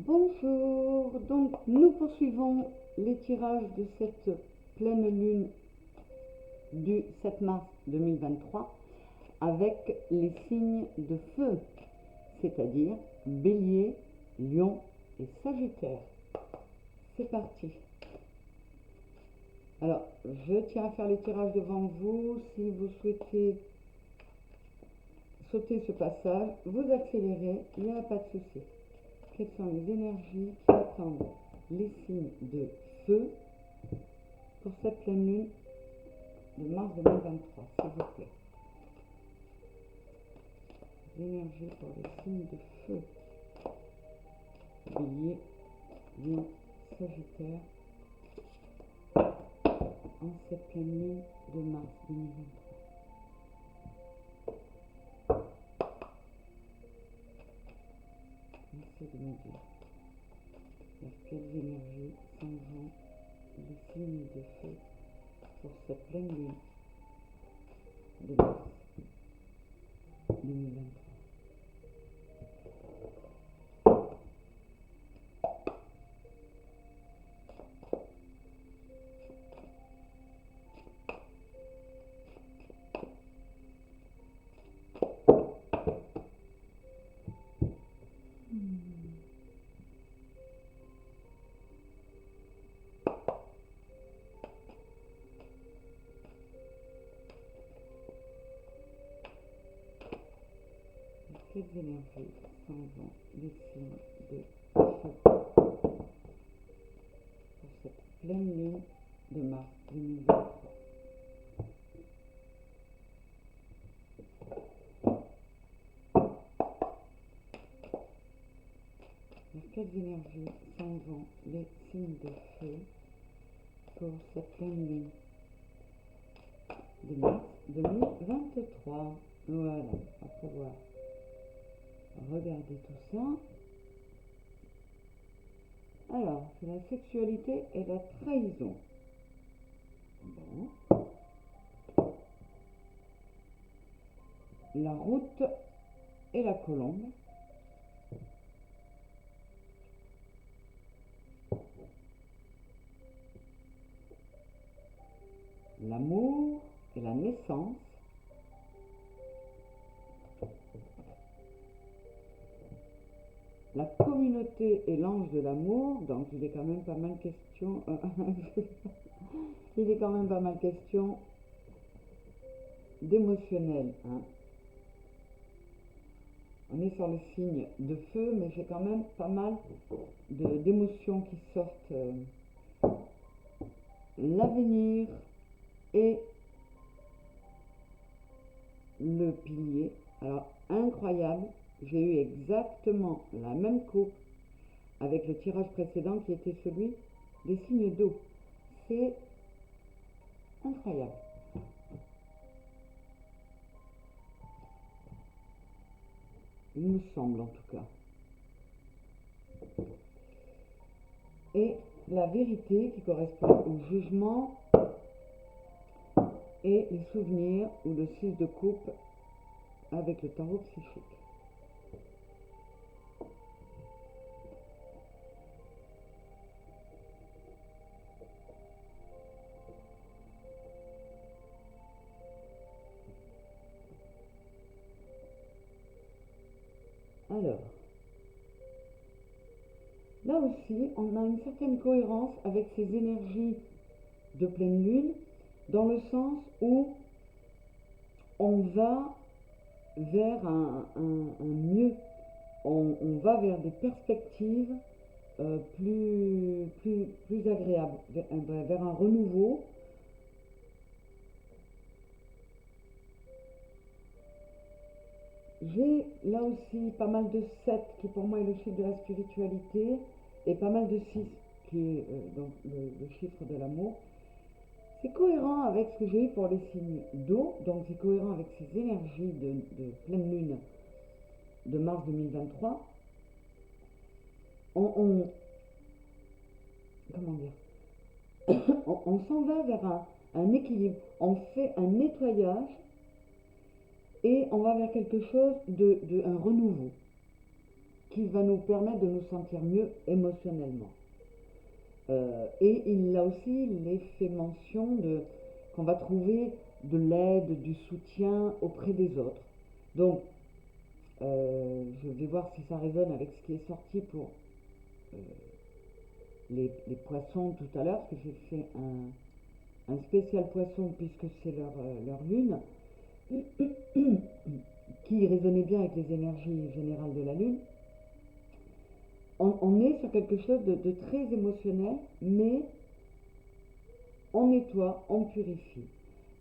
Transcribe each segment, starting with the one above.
Bonjour, donc nous poursuivons les tirages de cette pleine lune du 7 mars 2023 avec les signes de feu, c'est-à-dire Bélier, Lion et Sagittaire. C'est parti. Alors, je tiens à faire les tirages devant vous. Si vous souhaitez sauter ce passage, vous accélérez, il n'y a pas de souci. Quelles sont les énergies qui attendent les signes de feu pour cette pleine lune de mars 2023, s'il vous plaît. L'énergie pour les signes de feu. Bélier, Lion, Sagittaire en cette pleine lune de mars 2023. Essayez de me dire vers quelles énergies s'en vont les signes de feu pour cette pleine lune de mars 2023. Quelles énergies s'en vont les signes de feu pour cette pleine lune de mars 2023. Vers quelles énergies s'en vont les signes de feu pour cette pleine lune de mars 2023. Voilà, on va pouvoir regarder tout ça. Alors, c'est la sexualité et la trahison. Bon. La route et la colombe. L'amour et la naissance. La communauté et l'ange de l'amour, donc il est quand même pas mal question. Il est quand même pas mal question d'émotionnel. Hein. On est sur le signe de feu, mais j'ai quand même pas mal d'émotions qui sortent. L'avenir et le pilier. Alors, incroyable, j'ai eu exactement la même coupe avec le tirage précédent qui était celui des signes d'eau. C'est incroyable. Il me semble en tout cas. Et la vérité qui correspond au jugement et les souvenirs ou le 6 de coupe avec le tarot psychique. Alors, là aussi, on a une certaine cohérence avec ces énergies de pleine lune, dans le sens où on va vers un mieux, on va vers des perspectives plus agréables, vers un renouveau. J'ai là aussi pas mal de 7 qui pour moi est le chiffre de la spiritualité et pas mal de 6 qui est donc le chiffre de l'amour. C'est cohérent avec ce que j'ai eu pour les signes d'eau, donc c'est cohérent avec ces énergies de pleine lune de mars 2023. Comment dire, on s'en va vers un équilibre, on fait un nettoyage et on va vers quelque chose un renouveau. qui va nous permettre de nous sentir mieux émotionnellement. Et il a aussi fait mention qu'on va trouver de l'aide, du soutien auprès des autres. Donc, je vais voir si ça résonne avec ce qui est sorti pour euh, les poissons tout à l'heure, parce que j'ai fait un spécial poisson puisque c'est leur lune, qui résonnait bien avec les énergies générales de la lune. On est sur quelque chose de très émotionnel, mais on nettoie, on purifie.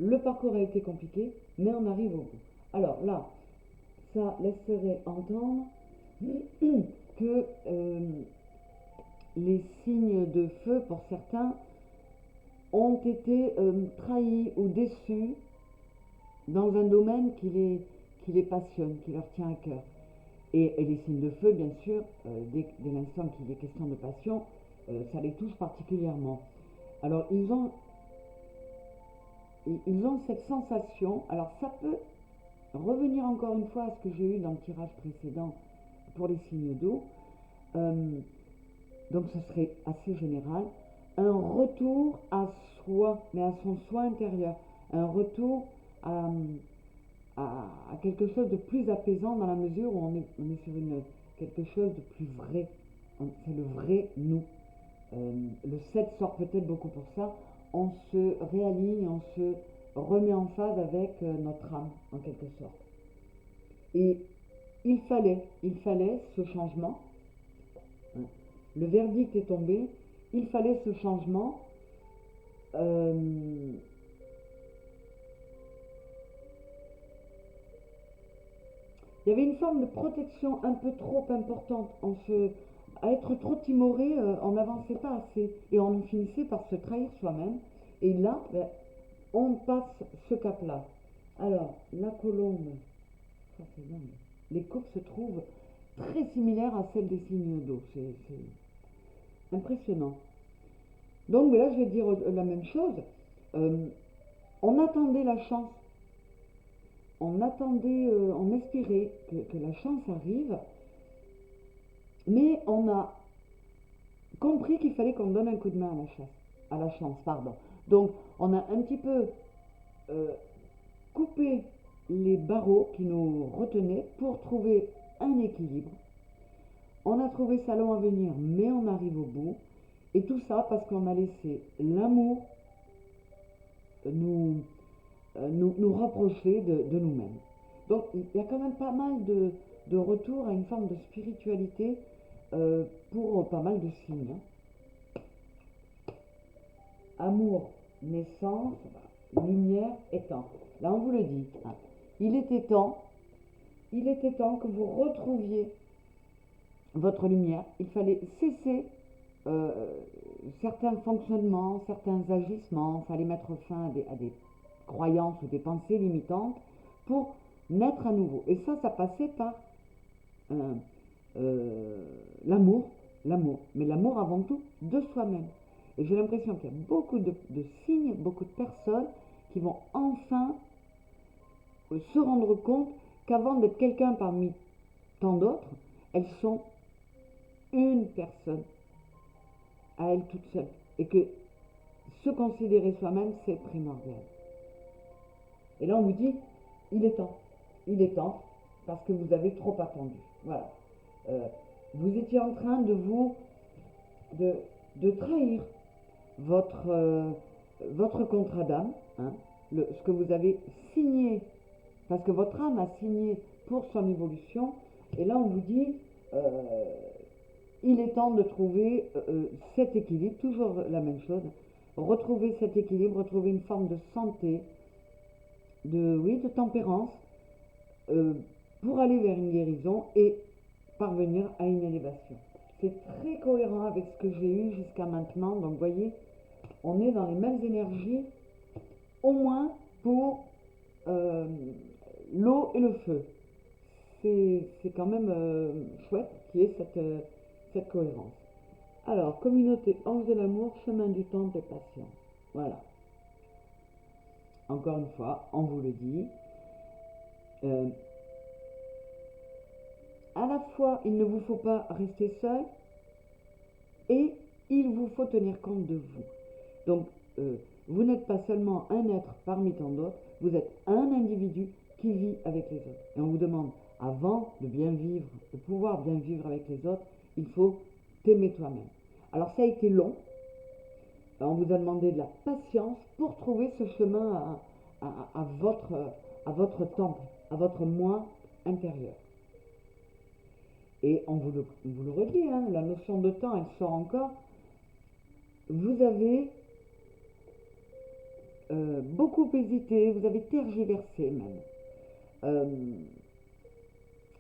Le parcours a été compliqué, mais on arrive au bout. Alors là, ça laisserait entendre que les signes de feu, pour certains, ont été trahis ou déçus dans un domaine qui les passionne, qui leur tient à cœur. Et les signes de feu, bien sûr, dès l'instant qu'il est question de passion, ça les touche particulièrement. Alors, ils ont cette sensation, alors ça peut revenir encore une fois à ce que j'ai eu dans le tirage précédent pour les signes d'eau, donc ce serait assez général, un retour à soi, mais à son soi intérieur, un retour à quelque chose de plus apaisant dans la mesure où on est sur quelque chose de plus vrai, c'est le vrai nous. Le 7 sort peut-être beaucoup pour ça, on se réaligne, on se remet en phase avec notre âme en quelque sorte. Et il fallait ce changement. Le verdict est tombé, il fallait ce changement. Il y avait une forme de protection un peu trop importante. À être trop timoré, on n'avançait pas assez. Et on finissait par se trahir soi-même. Et là, on passe ce cap-là. Alors, la colombe, ça c'est dingue. Les courbes se trouvent très similaires à celles des signes d'eau. C'est impressionnant. Donc là, je vais dire la même chose. On attendait la chance. On espérait que la chance arrive. Mais on a compris qu'il fallait qu'on donne un coup de main à la chance, pardon. Donc, on a un petit peu coupé les barreaux qui nous retenaient pour trouver un équilibre. On a trouvé ça long à venir, mais on arrive au bout. Et tout ça parce qu'on a laissé l'amour nous rapprocher de nous-mêmes. Donc, il y a quand même pas mal de retour à une forme de spiritualité pour pas mal de signes. Amour, naissance, lumière et temps. Là, on vous le dit. Hein. Il était temps que vous retrouviez votre lumière. Il fallait cesser euh, certains fonctionnements, certains agissements. Il fallait mettre fin à des croyances ou des pensées limitantes pour naître à nouveau. Et ça passait par l'amour, mais l'amour avant tout de soi-même. Et j'ai l'impression qu'il y a beaucoup de signes, beaucoup de personnes qui vont enfin se rendre compte qu'avant d'être quelqu'un parmi tant d'autres, elles sont une personne à elles toutes seules. Et que se considérer soi-même, c'est primordial. Et là, on vous dit, il est temps, parce que vous avez trop attendu. Voilà. Vous étiez en train de trahir votre contrat d'âme, hein, ce que vous avez signé, parce que votre âme a signé pour son évolution, et là on vous dit, il est temps de trouver cet équilibre, toujours la même chose, retrouver cet équilibre, retrouver une forme de santé, de tempérance, pour aller vers une guérison et parvenir à une élévation. C'est très cohérent avec ce que j'ai eu jusqu'à maintenant, donc vous voyez, on est dans les mêmes énergies, au moins pour l'eau et le feu. C'est quand même chouette qu'il y ait cette cohérence. Alors, communauté ange de l'amour, chemin du temps et patience. Voilà. Encore une fois, on vous le dit. à la fois, il ne vous faut pas rester seul et il vous faut tenir compte de vous. Donc, vous n'êtes pas seulement un être parmi tant d'autres, vous êtes un individu qui vit avec les autres. Et on vous demande, avant de bien vivre, de pouvoir bien vivre avec les autres, il faut t'aimer toi-même. Alors ça a été long, on vous a demandé de la patience pour trouver ce chemin à votre temple, à votre moi intérieur. Et on vous le redit, hein, la notion de temps, elle sort encore. Vous avez beaucoup hésité, vous avez tergiversé même. Euh,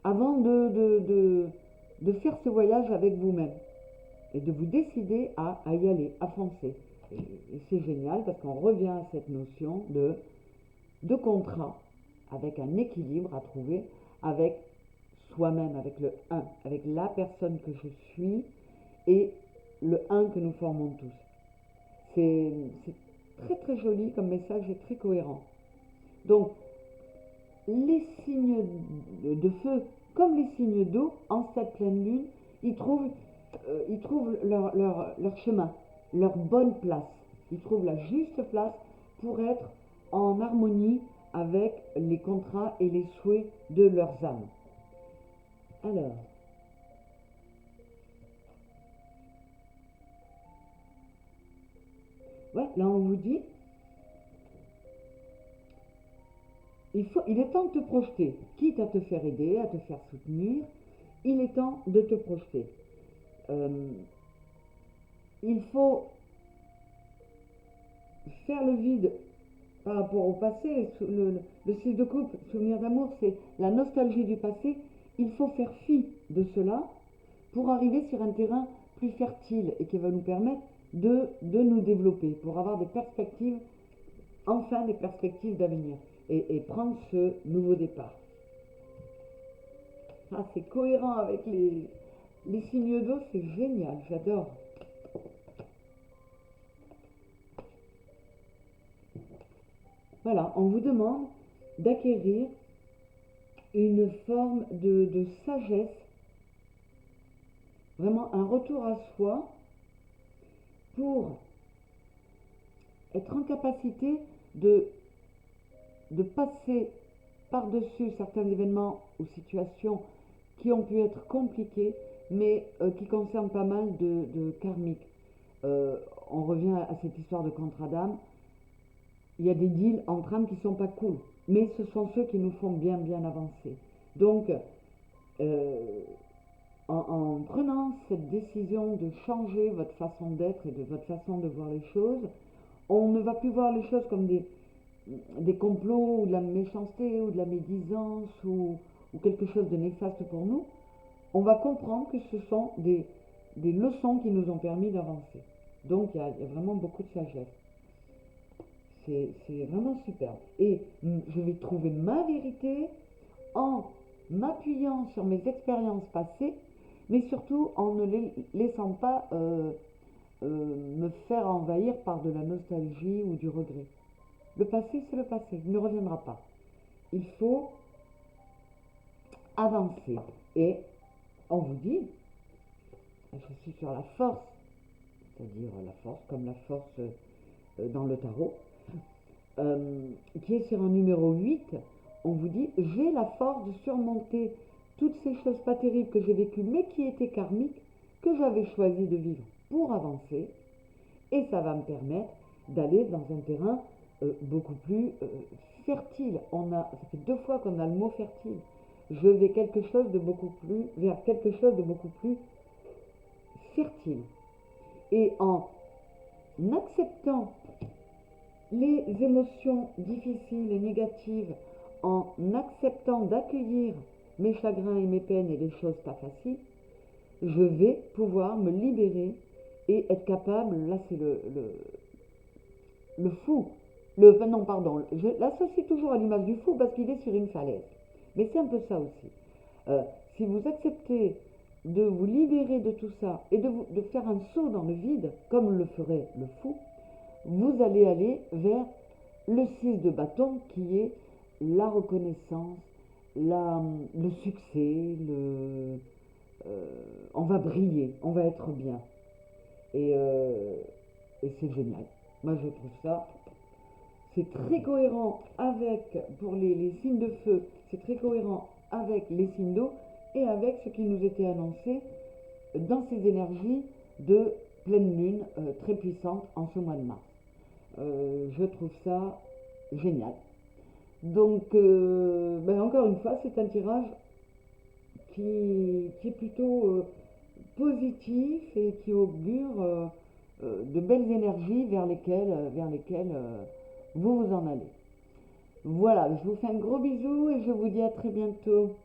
avant de faire ce voyage avec vous-même et de vous décider à y aller, à foncer. Et c'est génial parce qu'on revient à cette notion de contrat avec un équilibre à trouver avec soi-même, avec le un, avec la personne que je suis et le un que nous formons tous. C'est très très joli comme message et très cohérent. Donc, les signes de feu, comme les signes d'eau, en cette pleine lune, ils trouvent leur chemin, leur bonne place. Ils trouvent la juste place pour être en harmonie avec les contrats et les souhaits de leurs âmes. Alors, ouais, là on vous dit, il est temps de te projeter, quitte à te faire aider, à te faire soutenir, il est temps de te projeter. Euh, il faut faire le vide par rapport au passé. Le 6 de coupe, souvenir d'amour, c'est la nostalgie du passé. Il faut faire fi de cela pour arriver sur un terrain plus fertile et qui va nous permettre de nous développer, pour avoir des perspectives, enfin des perspectives d'avenir et prendre ce nouveau départ. Ah, c'est cohérent avec les signes d'eau, c'est génial, j'adore. Voilà, on vous demande d'acquérir une forme de sagesse, vraiment un retour à soi pour être en capacité de passer par-dessus certains événements ou situations qui ont pu être compliquées, mais qui concernent pas mal de karmiques. On revient à cette histoire de contrat d'âme. Il y a des deals entre âmes qui ne sont pas cool, mais ce sont ceux qui nous font bien bien avancer. Donc, euh, en prenant cette décision de changer votre façon d'être et de votre façon de voir les choses, on ne va plus voir les choses comme des complots ou de la méchanceté ou de la médisance ou quelque chose de néfaste pour nous. On va comprendre que ce sont des leçons qui nous ont permis d'avancer. Donc il y a vraiment beaucoup de sagesse. C'est vraiment superbe. Et je vais trouver ma vérité en m'appuyant sur mes expériences passées, mais surtout en ne les laissant pas me faire envahir par de la nostalgie ou du regret. Le passé, c'est le passé, il ne reviendra pas. Il faut avancer. Et on vous dit, je suis sur la force, c'est-à-dire la force comme la force dans le tarot, qui est sur un numéro 8, on vous dit, j'ai la force de surmonter toutes ces choses pas terribles que j'ai vécues, mais qui étaient karmiques, que j'avais choisi de vivre pour avancer, et ça va me permettre d'aller dans un terrain beaucoup plus fertile. Ça fait 2 fois qu'on a le mot fertile. Je vais vers quelque chose de beaucoup plus fertile. Et en acceptant les émotions difficiles et négatives, en acceptant d'accueillir mes chagrins et mes peines et les choses pas faciles, je vais pouvoir me libérer et être capable, là c'est le fou, non pardon, je l'associe toujours à l'image du fou parce qu'il est sur une falaise. Mais c'est un peu ça aussi. Si vous acceptez de vous libérer de tout ça et de faire un saut dans le vide, comme le ferait le fou, vous allez aller vers le 6 de bâton qui est la reconnaissance, le succès, on va briller, on va être bien. Et, euh, et c'est génial. Moi, je trouve ça, c'est très cohérent avec, pour les signes de feu, c'est très cohérent avec les signes d'eau et avec ce qui nous était annoncé dans ces énergies de pleine lune très puissante en ce mois de mars. Je trouve ça génial. Donc, ben encore une fois, c'est un tirage qui est plutôt positif et qui augure de belles énergies vers lesquelles vous vous en allez. Voilà, je vous fais un gros bisou et je vous dis à très bientôt.